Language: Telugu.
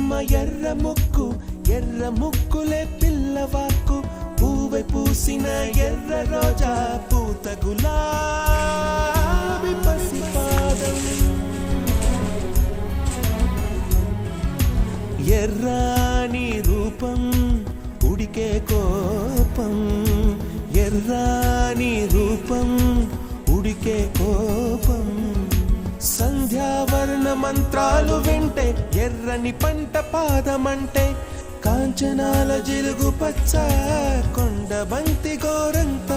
బొమ్మ ఎర్ర ముక్కులే పిల్లవాకు పూవై పూసిన ఎర్ర రోజా పూత గులాబీ పసిపాదం ఎర్రాని రూపం ఉడికే కోపం ఎర్రాని రూపం ఉడికే కోపం సంధ్యావర్ణ మంత్రాలు వింటే ఎర్రని పంట పాదమంటే కాంచనాల జిలుగు పచ్చ కొండ బంతి గోరంత